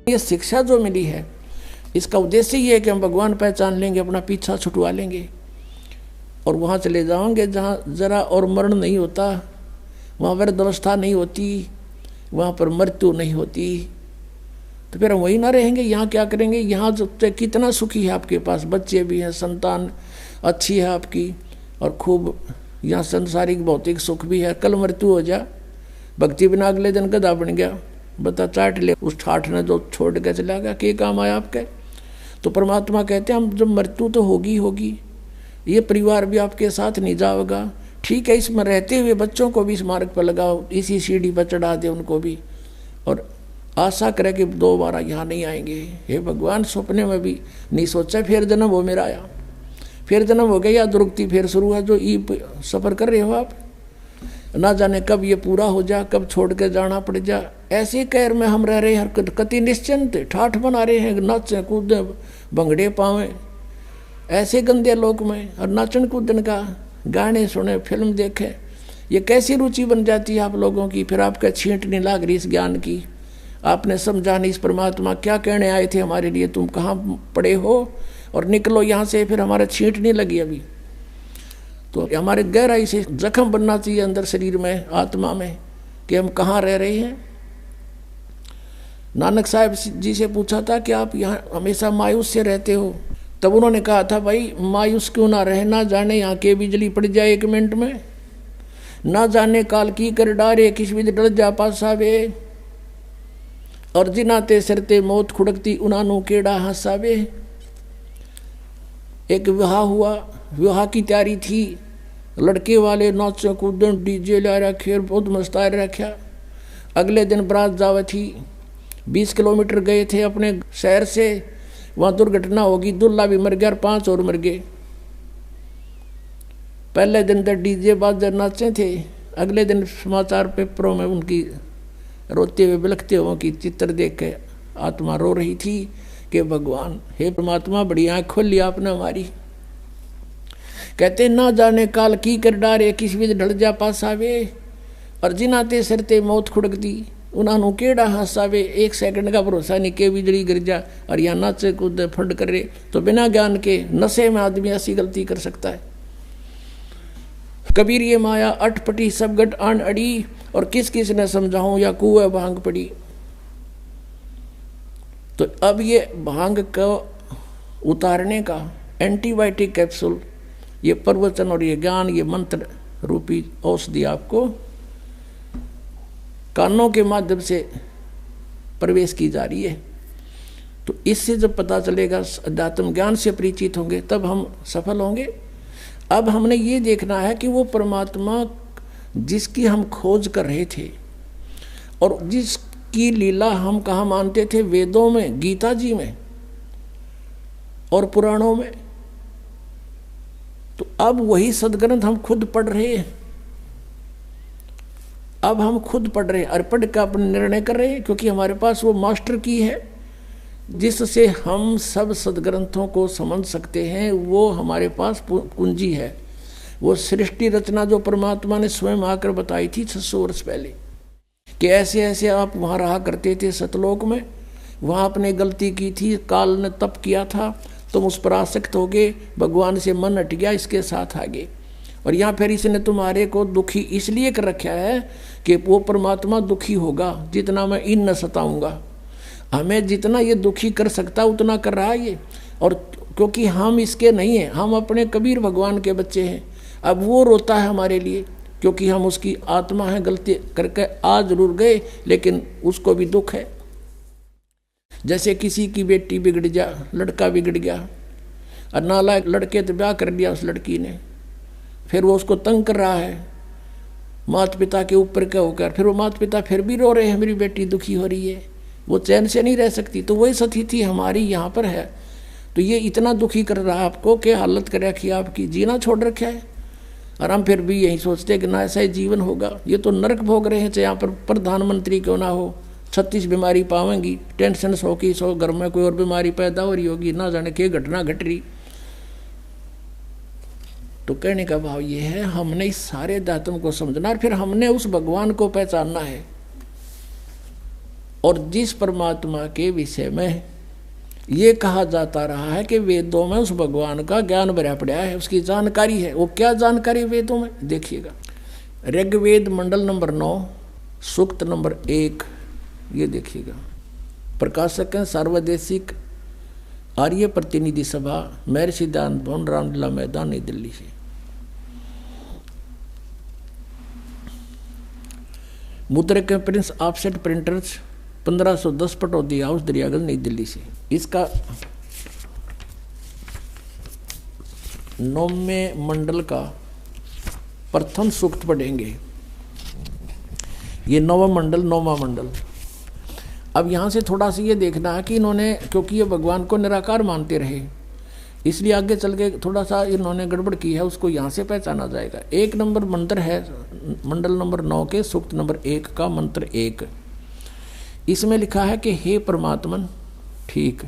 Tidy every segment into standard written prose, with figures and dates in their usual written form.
ये शिक्षा जो मिली है इसका उद्देश्य ये है कि हम भगवान पहचान लेंगे, अपना पीछा छुटवा लेंगे और वहाँ चले जाओगे जहाँ जरा और मरण नहीं होता, वहाँ वृद्धावस्था नहीं होती, वहाँ पर मृत्यु नहीं होती। तो फिर हम वही ना रहेंगे, यहाँ क्या करेंगे? यहाँ जो कितना सुखी है आपके पास, बच्चे भी हैं, संतान अच्छी है आपकी और खूब यहाँ संसारिक भौतिक सुख भी है। कल मृत्यु हो जा, भक्ति बिना अगले दिन गधा बन गया, बता चाट ले उस ठाठ ने जो छोड़ के चला गया, क्या काम आया आपके? तो परमात्मा कहते हैं हम जब मृत्यु तो होगी होगी, ये परिवार भी आपके साथ नहीं जाएगा, ठीक है, इसमें रहते हुए बच्चों को भी इस मार्ग पर लगाओ, इसी सीढ़ी पर चढ़ा दे उनको भी, और आशा करे कि दोबारा यहाँ नहीं आएंगे। हे भगवान, सपने में भी नहीं सोचा फिर जन्म हो मेरा आया, फिर जन्म हो गया या दुर्गति फिर शुरू है जो ई सफ़र कर रहे हो आप, ना जाने कब ये पूरा हो जा, कब छोड़ के जाना पड़ जा। ऐसे कैर में हम रह रहे हैं, कति निश्चिंत ठाठ बना रहे हैं, नाचे कूदे भंगड़े पावे ऐसे गंदे लोक में, और नाचन कूदन का गाने सुने फिल्म देखे, ये कैसी रुचि बन जाती है आप लोगों की। फिर आपका छींट नहीं लाग रही इस ज्ञान की, आपने समझा नहीं इस परमात्मा क्या कहने आए थे हमारे लिए, तुम कहाँ पड़े हो और निकलो यहाँ से, फिर हमारा छींट नहीं लगी अभी। तो हमारे गहराई से जख्म बनना चाहिए अंदर शरीर में, आत्मा में, कि हम कहाँ रह रहे हैं। नानक साहब जी से पूछा था कि आप यहाँ हमेशा मायूस से रहते हो, तब उन्होंने कहा था भाई मायूस क्यों ना रहे, ना जाने यहाँ के बिजली पड़ जाए 1 मिनट में, ना जाने काल की कर डारे किस विध डर जा पासावे, और जिनाते सरते मौत खुड़कती उनानू केड़ा हंसावे। एक विवाह हुआ, विवाह की तैयारी थी, लड़के वाले नाचे कूदन डीजे ला रखे, बहुत मस्ता रखा। अगले दिन बारात जावे थी, 20 किलोमीटर गए थे अपने शहर से, वहाँ दुर्घटना होगी, दूल्हा भी मर गया और 5 और मर गए। पहले दिन तक डीजे बाजे नाचे थे, अगले दिन समाचार पेपरों में उनकी रोते हुए बिलखते हुए की चित्र देख के आत्मा रो रही थी कि भगवान, हे परमात्मा, बड़ी आँख खोली आपने हमारी। कहते ना जाने काल की कर डारे किस विध ढल जा पासावे, और जिनाते सरते मौत खुड़कती उन्होंने केड़ा हंसावे। 1 सेकंड का भरोसा नहीं के बिजली गिर जा और यहाँ नाचे कूद फंड करे, तो बिना ज्ञान के नशे में आदमी ऐसी गलती कर सकता है। कबीर ये माया अटपटी सब गट आन अड़ी, और किस किस ने समझाऊं या कुएं भांग पड़ी। तो अब ये भांग को उतारने का एंटीबायोटिक कैप्सूल, ये प्रवचन और ये ज्ञान, ये मंत्र रूपी औषधि आपको कानों के माध्यम से प्रवेश की जा रही है। तो इससे जब पता चलेगा, अध्यात्म ज्ञान से परिचित होंगे, तब हम सफल होंगे। अब हमने ये देखना है कि वो परमात्मा जिसकी हम खोज कर रहे थे और जिसकी लीला हम कहाँ मानते थे, वेदों में, गीता जी में और पुराणों में, तो अब वही सदग्रंथ हम खुद पढ़ रहे हैं। अब हम खुद पढ़ रहे हैं और पढ़ का अपने निर्णय कर रहे हैं, क्योंकि हमारे पास वो मास्टर की है जिससे हम सब सदग्रंथों को समझ सकते हैं। वो हमारे पास कुंजी है, वो सृष्टि रचना जो परमात्मा ने स्वयं आकर बताई थी 600 वर्ष पहले, कि ऐसे ऐसे आप वहाँ रहा करते थे सतलोक में, वहाँ आपने गलती की थी, काल ने तप किया था, तुम उस पर आसक्त हो गए, भगवान से मन हट गया, इसके साथ आगे। और यहाँ फिर इसने तुम्हारे को दुखी इसलिए कर रखा है कि वो परमात्मा दुखी होगा जितना मैं इन न सताऊंगा। हमें जितना ये दुखी कर सकता उतना कर रहा है ये, और क्योंकि हम इसके नहीं हैं, हम अपने कबीर भगवान के बच्चे हैं। अब वो रोता है हमारे लिए क्योंकि हम उसकी आत्मा है, गलती करके आ जरूर गए लेकिन उसको भी दुख है। जैसे किसी की बेटी बिगड़ जा, लड़का बिगड़ गया और नालायक लड़के तो ब्याह कर दिया उस लड़की ने, फिर वो उसको तंग कर रहा है माता पिता के ऊपर क्या होकर, फिर वो माता पिता फिर भी रो रहे हैं, मेरी बेटी दुखी हो रही है, वो चैन से नहीं रह सकती। तो वही स्थिति हमारी यहाँ पर है। तो ये इतना दुखी कर रहा है आपको कि हालत कर रखी आपकी, जीना छोड़ रखा है, और हम फिर भी यही सोचते हैं कि ना ऐसा ही जीवन होगा। ये तो नरक भोग रहे हैं, चाहे यहाँ पर प्रधानमंत्री क्यों ना हो, 36 बीमारी पावेंगी, टेंशन 100 की 100, घर में कोई और बीमारी पैदा हो रही होगी, ना जाने क्या घटना घट रही। तो कहने का भाव ये है, हमने इस सारे अध्यात्म को समझना और फिर हमने उस भगवान को पहचानना है। और जिस परमात्मा के विषय में ये कहा जाता रहा है कि वेदों में उस भगवान का ज्ञान भरा पड़ा है, उसकी जानकारी है, वो क्या जानकारी वेदों में देखिएगा। ऋग्वेद मंडल नंबर 9 सूक्त नंबर 1, ये देखिएगा। प्रकाशक हैं सर्वदेशिक आर्य प्रतिनिधि सभा, महर्षि दयानंद भवन, रामलीला मैदान, नई दिल्ली से। मुद्रक के Prince offset printers 1510 Pataudi house, Daryaganj, नई दिल्ली से। इसका 9वें मंडल का प्रथम सूक्त पढ़ेंगे। ये 9वां मंडल, 9वां मंडल। अब यहाँ से थोड़ा सा ये देखना है कि इन्होंने, क्योंकि ये भगवान को निराकार मानते रहे, इसलिए आगे चल के थोड़ा सा इन्होंने गड़बड़ की है, उसको यहाँ से पहचाना जाएगा। 1 नंबर मंत्र है मंडल नंबर 9 के सूक्त नंबर 1 का मंत्र 1। इसमें लिखा है कि हे परमात्मन, ठीक,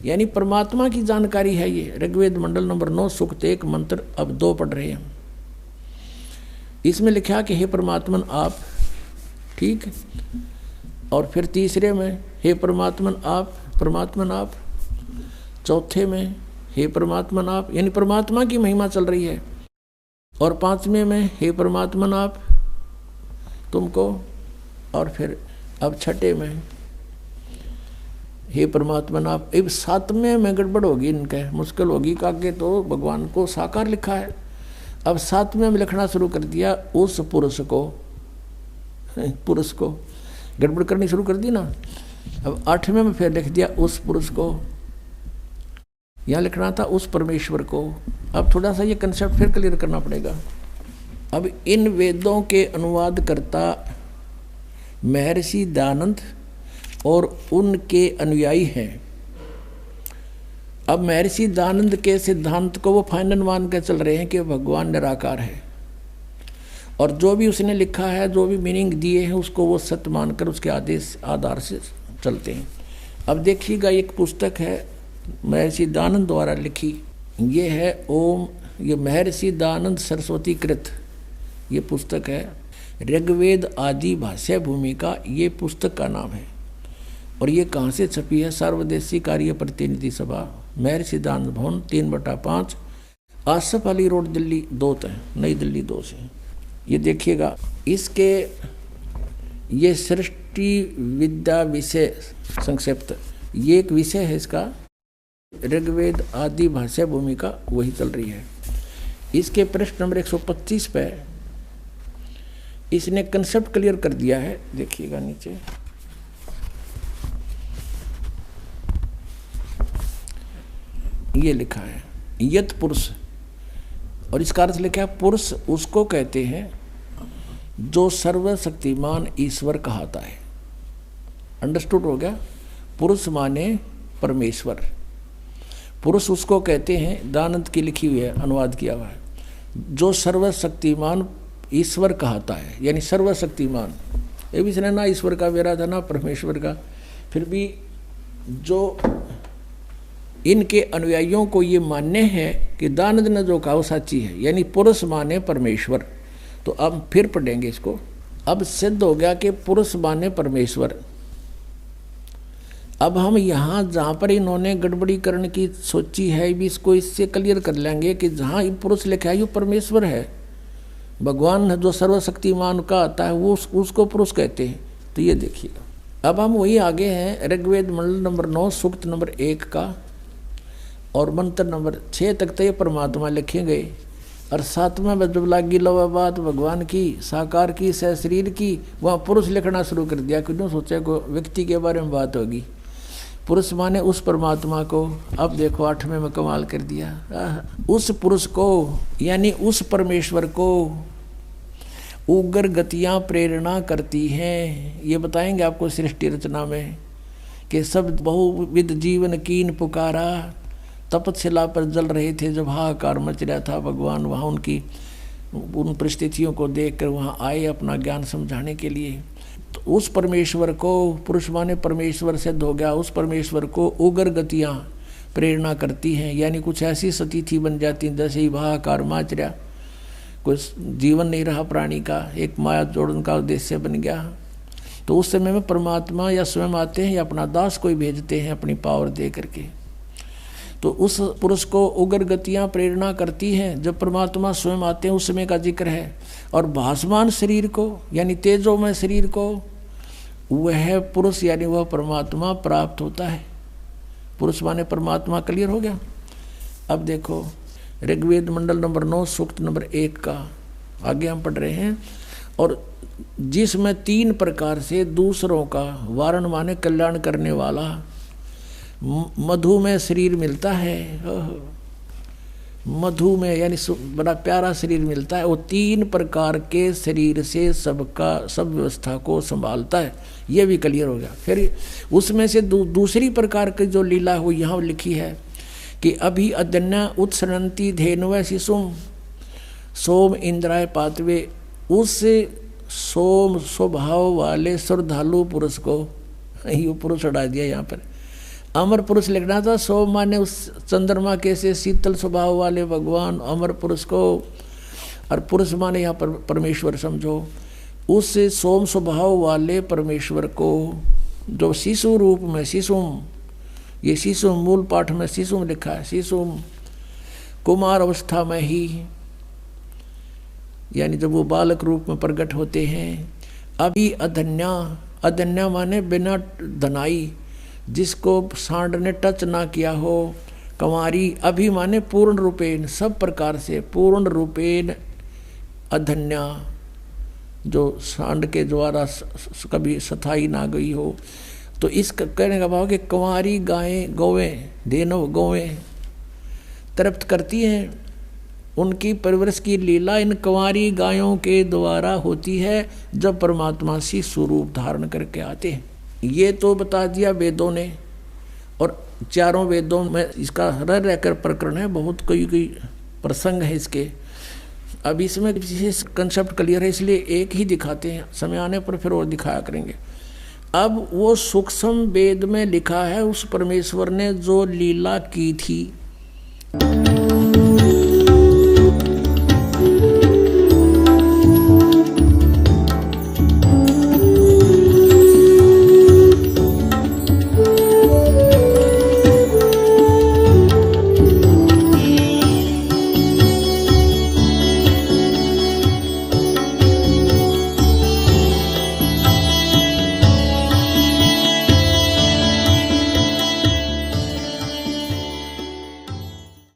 यानी परमात्मा की जानकारी है ये। ऋग्वेद मंडल नंबर 9 सूक्त 1 मंत्र अब 2 पढ़ रहे हैं। इसमें लिखा कि हे परमात्मन आप, ठीक। और फिर तीसरे में हे परमात्मन आप, परमात्मन आप। चौथे में हे परमात्मन आप, यानी परमात्मा की महिमा चल रही है। और 5वें में हे परमात्मन आप तुमको। और फिर अब 6ठे में हे परमात्मन आप। अब 7वें में गड़बड़ होगी, इनके मुश्किल होगी, आगे तो भगवान को साकार लिखा है। अब 7वें में लिखना शुरू कर दिया उस पुरुष को, पुरुष को गड़बड़ करनी शुरू कर दी ना। अब 8वें में फिर लिख दिया उस पुरुष को, यहाँ लिखना था उस परमेश्वर को। अब थोड़ा सा ये कंसेप्ट फिर क्लियर करना पड़ेगा। अब इन वेदों के अनुवाद करता महर्षि दयानंद और उनके अनुयायी हैं। अब महर्षि दयानंद के सिद्धांत को वो फाइनल मान के चल रहे हैं कि भगवान निराकार है, और जो भी उसने लिखा है, जो भी मीनिंग दिए हैं, उसको वो सत्य मानकर उसके आधार से चलते हैं। अब देखिएगा, एक पुस्तक है महर्षि दयानंद द्वारा लिखी, ये है ओम, ये महर्षि दयानंद सरस्वती कृत ये पुस्तक है। ऋग्वेद आदि भाष्य भूमिका ये पुस्तक का नाम है। और ये कहाँ से छपी है? सर्वदेशिक आर्य प्रतिनिधि सभा, महर्षि दयानंद भवन, 3/5, आसफ अली रोड, दिल्ली 2 है, नई दिल्ली 2 से। ये देखिएगा, इसके ये सृष्टि विद्या विषय संक्षिप्त, ये एक विषय है इसका। ऋग्वेद आदि भाष्य भूमिका वही चल रही है। इसके पृष्ठ नंबर 125 पे इसने कंसेप्ट क्लियर कर दिया है। देखिएगा नीचे, ये लिखा है यत पुरुष, और इसका अर्थ लिखा है पुरुष उसको कहते हैं जो सर्वशक्तिमान ईश्वर कहाता है। अंडरस्टूड हो गया? पुरुष माने परमेश्वर, पुरुष उसको कहते हैं, दयानंद की लिखी हुई है, अनुवाद किया हुआ है, जो सर्वशक्तिमान ईश्वर कहाता है, यानी सर्वशक्तिमान। ये भी इसने ना ईश्वर का वेरा था ना परमेश्वर का, फिर भी जो इनके अनुयायियों को ये मानने हैं कि दयानंद ने जो कहा वो सच्ची है, यानी पुरुष माने परमेश्वर। तो अब फिर पढ़ेंगे इसको। अब सिद्ध हो गया कि पुरुष माने परमेश्वर। अब हम यहाँ जहाँ पर इन्होंने गड़बड़ीकरण की सोची है, भी इसको इससे क्लियर कर लेंगे कि जहाँ पुरुष लिखा है वो परमेश्वर है, भगवान जो सर्वशक्तिमान का आता है वो उसको पुरुष कहते हैं। तो ये देखिएगा, अब हम वही आगे हैं, ऋग्वेद मंडल नंबर 9 सूक्त नंबर 1 का और मंत्र नंबर 6 तक तो ये परमात्मा लिखे गए। और 7वें में जब लागी लवा बात भगवान की, साकार की, सह शरीर की, वहाँ पुरुष लिखना शुरू कर दिया। क्यों सोचा को व्यक्ति के बारे में बात होगी, पुरुष माने उस परमात्मा को। अब देखो 8वें में कमाल कर दिया, उस पुरुष को यानी उस परमेश्वर को उग्र गतियाँ प्रेरणा करती हैं। ये बताएंगे आपको सृष्टि रचना में कि सब बहुविध जीवन कीन पुकारा, तपशिला पर जल रहे थे जब हाहाकार मच रहा था। भगवान वहाँ उन परिस्थितियों को देखकर वहाँ आए अपना ज्ञान समझाने के लिए। तो उस परमेश्वर को, पुरुष माने परमेश्वर सिद्ध हो गया, उस परमेश्वर को उग्र गतियाँ प्रेरणा करती हैं, यानी कुछ ऐसी सतिथि बन जाती हैं जैसे ही भाहाकार माचर्या, कुछ जीवन नहीं रहा प्राणी का, एक माया जोड़न का उद्देश्य बन गया। तो उस समय में परमात्मा या स्वयं आते हैं या अपना दास कोई भेजते हैं अपनी पावर दे करके। तो उस पुरुष को उग्र गतियाँ प्रेरणा करती हैं। जब परमात्मा स्वयं आते हैं उस समय का जिक्र है। और भासमान शरीर को यानी तेजोमय शरीर को वह पुरुष यानी वह परमात्मा प्राप्त होता है। पुरुष माने परमात्मा। क्लियर हो गया। अब देखो ऋग्वेद मंडल नंबर 9 सूक्त नंबर 1 का आगे हम पढ़ रहे हैं। और जिसमें 3 प्रकार से दूसरों का वारण माने कल्याण करने वाला मधु में शरीर मिलता है। मधु में यानी बड़ा प्यारा शरीर मिलता है। वो 3 प्रकार के शरीर से सबका सब व्यवस्था को संभालता है। ये भी क्लियर हो गया। फिर उसमें से दूसरी प्रकार की जो लीला वो यहाँ लिखी है कि अभी अदन्या उत्सरंती धेनुव शिशुम सोम इंद्राय पातवे। उस सोम स्वभाव वाले श्रद्धालु पुरुष को, ये पुरुष हटा दिया यहाँ पर, अमर पुरुष लिखना था। सोम माने उस चंद्रमा के से शीतल स्वभाव वाले भगवान अमर पुरुष को, और पुरुष माने यहाँ पर परमेश्वर समझो। उस सोम स्वभाव वाले परमेश्वर को जो शिशु रूप में, शिशुम, ये शिशुम मूल पाठ में शिशुम लिखा है। शिशुम कुमार अवस्था में ही यानी जब वो बालक रूप में प्रकट होते हैं। अभी अधन्या, अधन्या माने बिना धनाई, जिसको सांड ने टच ना किया हो। कंवारी, अभी माने पूर्ण रूपेण, सब प्रकार से पूर्ण रूपेण अधन्या, जो सांड के द्वारा कभी सथाई ना गई हो। तो इस कहने का भाव कि कंवारी गायें गौवें धेनु गौवें तृप्त करती हैं। उनकी परवरिश की लीला इन कंवारी गायों के द्वारा होती है जब परमात्मा सी स्वरूप धारण करके आते हैं। ये तो बता दिया वेदों ने, और चारों वेदों में इसका रह रहकर प्रकरण है। बहुत कोई प्रसंग है इसके। अब इसमें विशेष कंसेप्ट क्लियर है, इसलिए एक ही दिखाते हैं, समय आने पर फिर और दिखाया करेंगे। अब वो सूक्ष्म वेद में लिखा है उस परमेश्वर ने जो लीला की थी।